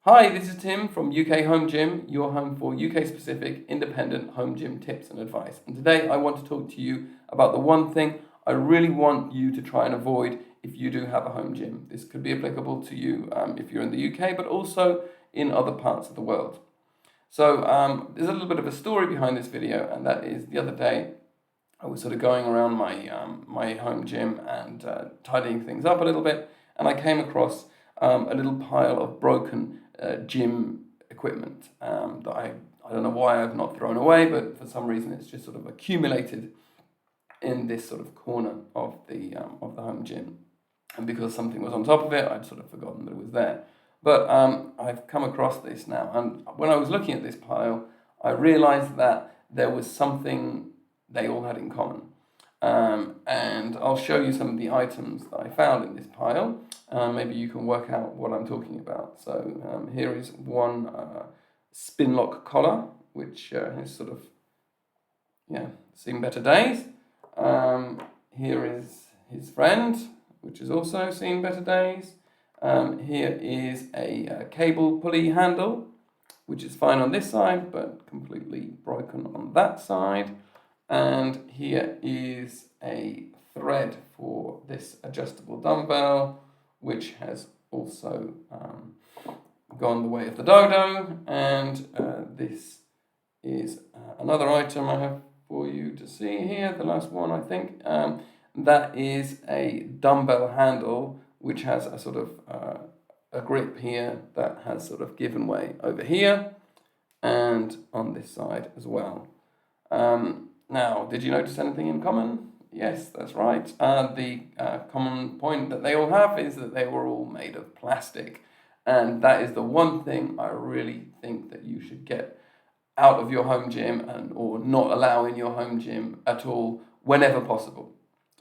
Hi, this is Tim from UK Home Gym, your home for UK specific independent home gym tips and advice. And today I want to talk to you about the one thing I really want you to try and avoid if you do have a home gym. This could be applicable to you if you're in the UK, but also in other parts of the world. So there's a little bit of a story behind this video, and that is the other day I was sort of going around my home gym and tidying things up a little bit, and I came across a little pile of broken gym equipment that I don't know why I've not thrown away, but for some reason it's just sort of accumulated in this sort of corner of the home gym, and because something was on top of it, I'd sort of forgotten that it was there. But I've come across this now, and when I was looking at this pile, I realised that there was something they all had in common. And I'll show you some of the items that I found in this pile. Maybe you can work out what I'm talking about. So here is one spin lock collar, which has sort of seen better days. Here is his friend, which has also seen better days. Here is a cable pulley handle, which is fine on this side, but completely broken on that side. And here is a thread for this adjustable dumbbell, which has also gone the way of the dodo. And this is another item I have for you to see here, the last one I think. That is a dumbbell handle, which has a sort of a grip here that has sort of given way over here and on this side as well. Now, did you notice anything in common? Yes, that's right. The common point that they all have is that they were all made of plastic. And that is the one thing I really think that you should get out of your home gym or not allow in your home gym at all whenever possible.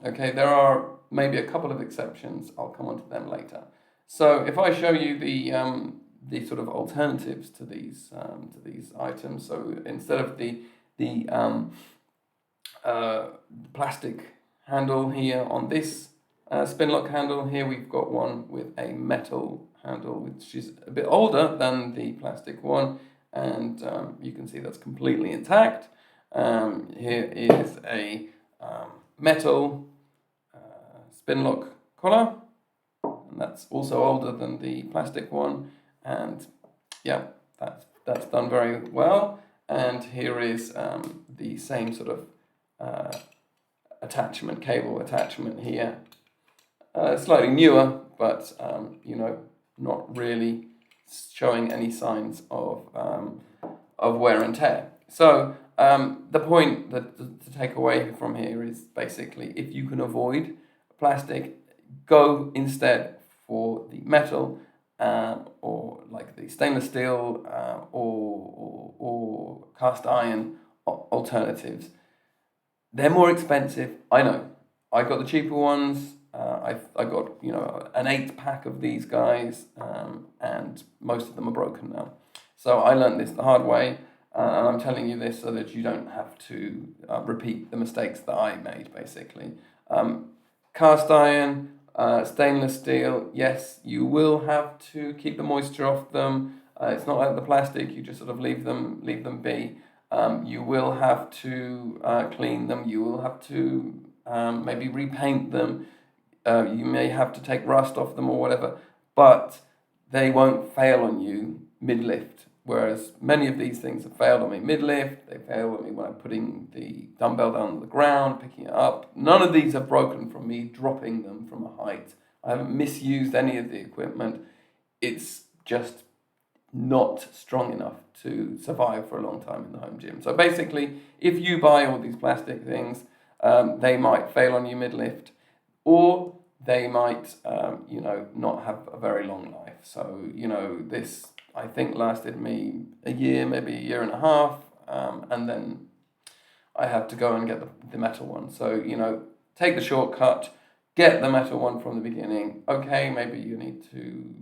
Okay, there are maybe a couple of exceptions. I'll come on to them later. So if I show you the sort of alternatives to these items, so instead of the plastic handle here on this spin lock handle, here we've got one with a metal handle, which is a bit older than the plastic one, and you can see that's completely intact. Here is a metal spin lock collar, and that's also older than the plastic one, and yeah, that's done very well. And here is the same sort of cable attachment here. Slightly newer, but not really showing any signs of wear and tear. So the point to take away from here is basically, if you can avoid plastic, go instead for the metal or like the stainless steel or cast iron alternatives. They're more expensive, I know. I got the cheaper ones. I got an 8-pack of these guys, and most of them are broken now. So I learned this the hard way, and I'm telling you this so that you don't have to repeat the mistakes that I made. Basically, cast iron, stainless steel. Yes, you will have to keep the moisture off them. It's not like the plastic; you just sort of leave them be. You will have to clean them. You will have to maybe repaint them. You may have to take rust off them or whatever, but they won't fail on you mid-lift. Whereas many of these things have failed on me mid-lift. They failed on me when I'm putting the dumbbell down on the ground, picking it up. None of these have broken from me dropping them from a height. I haven't misused any of the equipment. It's just not strong enough to survive for a long time in the home gym. So basically, if you buy all these plastic things, they might fail on you mid-lift, or they might, not have a very long life. So, this, I think, lasted me a year, maybe a year and a half, and then I had to go and get the metal one. So, take the shortcut, get the metal one from the beginning. Okay, maybe you need to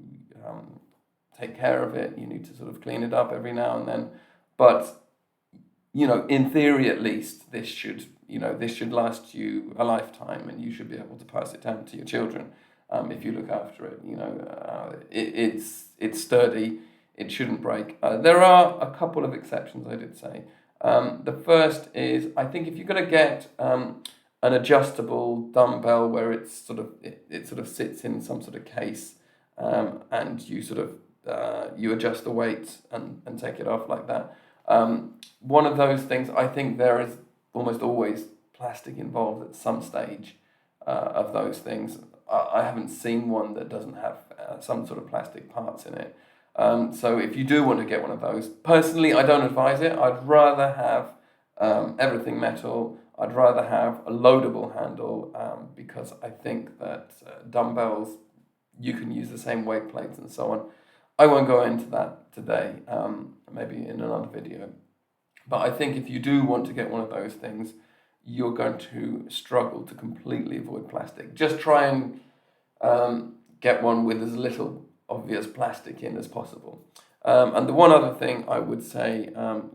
take care of it. You need to sort of clean it up every now and then. But, in theory at least, this should last you a lifetime, and you should be able to pass it down to your children if you look after it. It's sturdy. it shouldn't break. There are a couple of exceptions, I did say. The first is, I think if you're going to get an adjustable dumbbell where it sort of sits in some sort of case, and you sort of you adjust the weight and take it off like that. One of those things, I think there is almost always plastic involved at some stage of those things. I haven't seen one that doesn't have some sort of plastic parts in it. So if you do want to get one of those, personally, I don't advise it. I'd rather have everything metal. I'd rather have a loadable handle, because I think that dumbbells, you can use the same weight plates and so on. I won't go into that today, maybe in another video. But I think if you do want to get one of those things, you're going to struggle to completely avoid plastic. Just try and get one with as little obvious plastic in as possible. And the one other thing I would say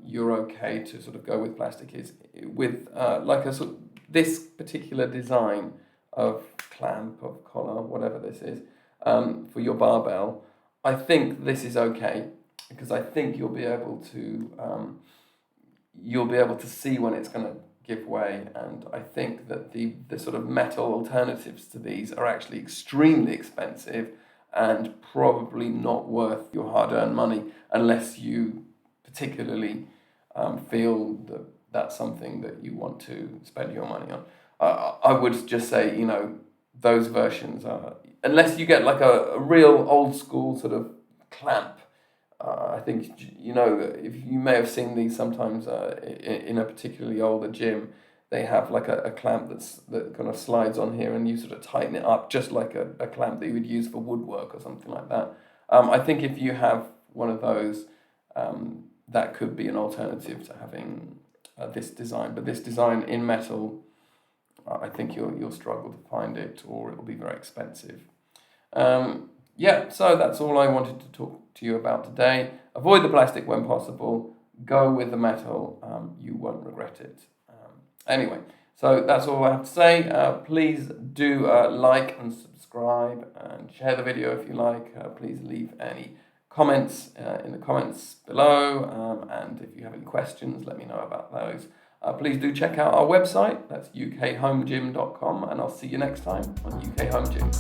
you're okay to sort of go with plastic is with like a sort of this particular design of clamp, of collar, whatever this is, for your barbell. I think this is okay because I think you'll be able to see when it's going to give way, and I think that the sort of metal alternatives to these are actually extremely expensive and probably not worth your hard-earned money unless you particularly feel that that's something that you want to spend your money on. I would just say, those versions are, unless you get like a real old school sort of clamp. I think, if you may have seen these sometimes in a particularly older gym, they have like a clamp that kind of slides on here and you sort of tighten it up just like a clamp that you would use for woodwork or something like that. I think if you have one of those, that could be an alternative to having this design. But this design in metal, I think you'll struggle to find it, or it'll be very expensive. So that's all I wanted to talk to you about today. Avoid the plastic when possible. Go with the metal. You won't regret it. Anyway, so that's all I have to say. Please do like and subscribe and share the video if you like. Please leave any comments in the comments below. And if you have any questions, let me know about those. Please do check out our website. That's ukhomegym.com. And I'll see you next time on UK Home Gym.